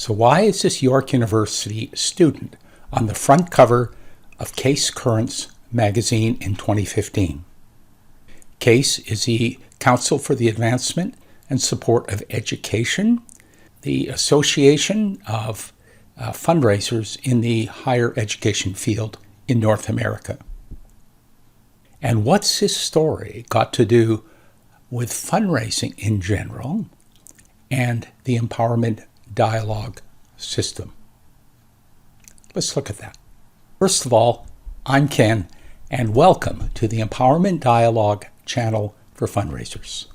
So why is this York University student on the front cover of Case Currents magazine in 2015? CASE is the Council for the Advancement and Support of Education, the association of fundraisers in the higher education field in North America. And what's this story got to do with fundraising in general and the Empowerment Dialogue system? Let's look at that. First of all, I'm Ken, and welcome to the Empowerment Dialogue channel for fundraisers.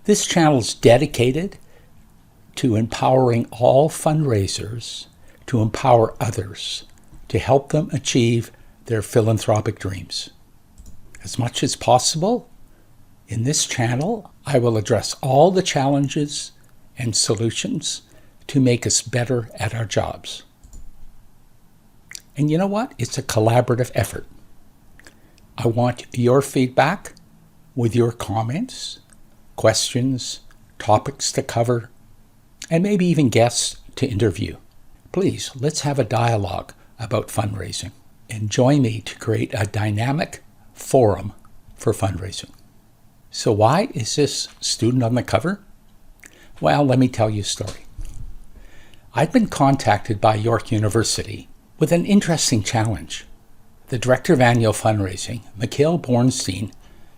This channel is dedicated to empowering all fundraisers to empower others to help them achieve their philanthropic dreams. As much as possible, in this channel, I will address all the challenges and solutions to make us better at our jobs. And you know what? It's a collaborative effort. I want your feedback with your comments, questions, topics to cover, and maybe even guests to interview. Please, let's have a dialogue about fundraising and join me to create a dynamic forum for fundraising. So why is this student on the cover? Well, let me tell you a story. I've been contacted by York University with an interesting challenge. The director of annual fundraising, Mikhail Bornstein,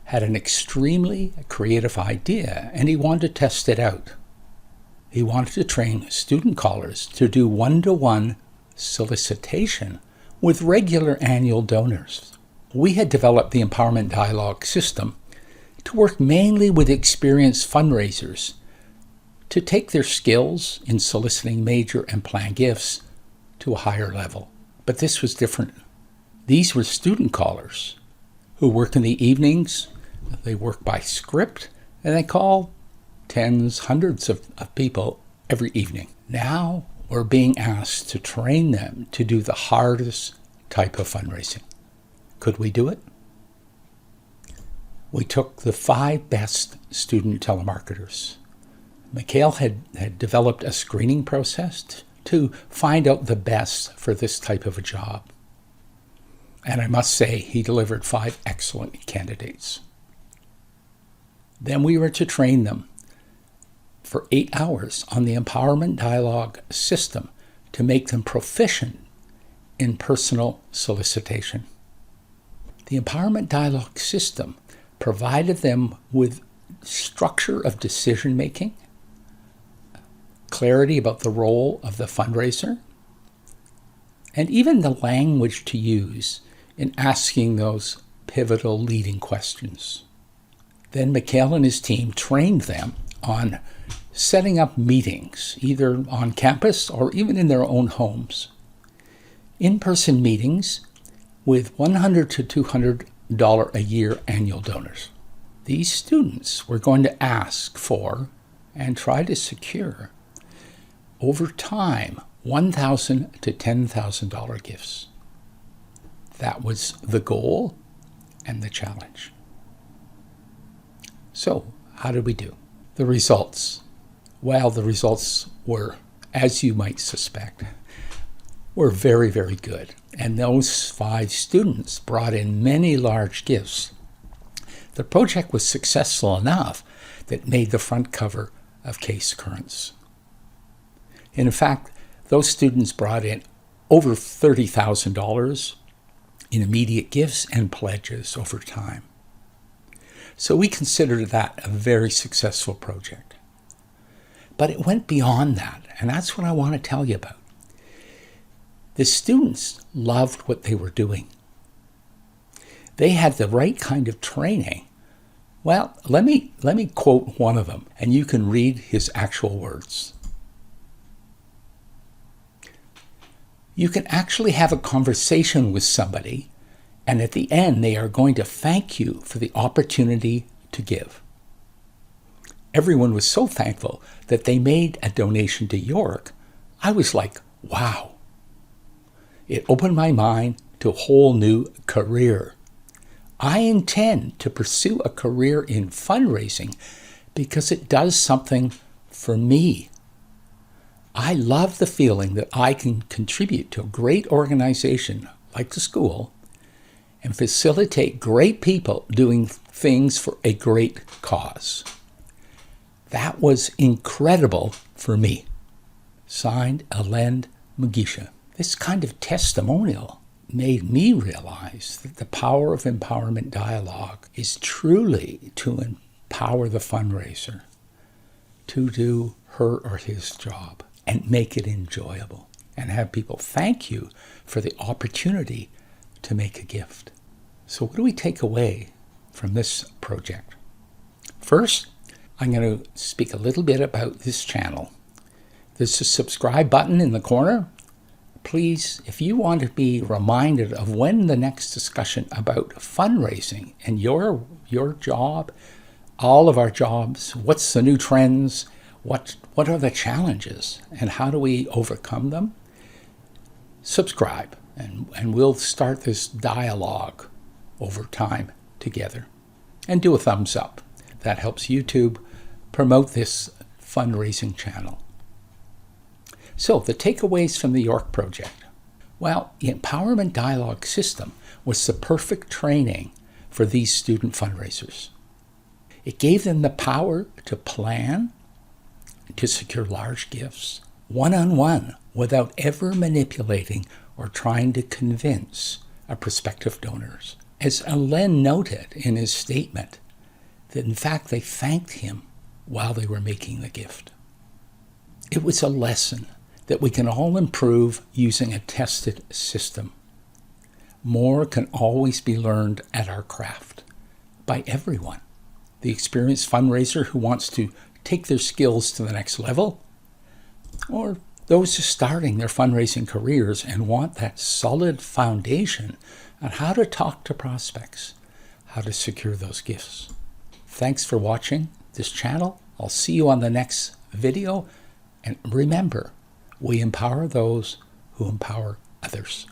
had an extremely creative idea, and he wanted to test it out. He wanted to train student callers to do one-to-one solicitation with regular annual donors. We had developed the Empowerment Dialogue system to work mainly with experienced fundraisers to take their skills in soliciting major and planned gifts to a higher level. But this was different. These were student callers who work in the evenings. They work by script, and they call tens, hundreds of people every evening. Now we're being asked to train them to do the hardest type of fundraising. Could we do it? We took the 5 best student telemarketers. Mikhail had developed a screening process to find out the best for this type of a job. And I must say, he delivered 5 excellent candidates. Then we were to train them for 8 hours on the Empowerment Dialogue system to make them proficient in personal solicitation. The Empowerment Dialogue system provided them with structure of decision-making, clarity about the role of the fundraiser, and even the language to use in asking those pivotal leading questions. Then Mikhail and his team trained them on setting up meetings, either on campus or even in their own homes. In-person meetings with $100 to $200 a year annual donors. These students were going to ask for and try to secure over time $1,000 to $10,000 gifts. That was the goal and the challenge. So, how did we do? The results. Well, the results were, as you might suspect, were very, very good. And those 5 students brought in many large gifts. The project was successful enough that it made the front cover of Case Currents. In fact, those students brought in over $30,000 in immediate gifts and pledges over time. So we considered that a very successful project. But it went beyond that, and that's what I want to tell you about. The students loved what they were doing. They had the right kind of training. Well, let me quote one of them, and you can read his actual words. You can actually have a conversation with somebody, and at the end, they are going to thank you for the opportunity to give. Everyone was so thankful that they made a donation to York. I was like, wow. It opened my mind to a whole new career. I intend to pursue a career in fundraising because it does something for me. I love the feeling that I can contribute to a great organization like the school and facilitate great people doing things for a great cause. That was incredible for me. Signed, Alend Mugisha. This kind of testimonial made me realize that the power of empowerment dialogue is truly to empower the fundraiser to do her or his job and make it enjoyable and have people thank you for the opportunity to make a gift. So what do we take away from this project? First, I'm going to speak a little bit about this channel. There's a subscribe button in the corner. Please, if you want to be reminded of when the next discussion about fundraising and your job, all of our jobs, what's the new trends, what are the challenges, and how do we overcome them? Subscribe, and we'll start this dialogue over time together. And do a thumbs up. That helps YouTube promote this fundraising channel. So, the takeaways from the York Project. Well, the Empowerment Dialogue system was the perfect training for these student fundraisers. It gave them the power to plan, to secure large gifts, one-on-one, without ever manipulating or trying to convince our prospective donors. As Alend noted in his statement, that in fact they thanked him while they were making the gift. It was a lesson that we can all improve using a tested system. More can always be learned at our craft by everyone. The experienced fundraiser who wants to take their skills to the next level, or those just starting their fundraising careers and want that solid foundation on how to talk to prospects, how to secure those gifts. Thanks for watching this channel. I'll see you on the next video. And remember, we empower those who empower others.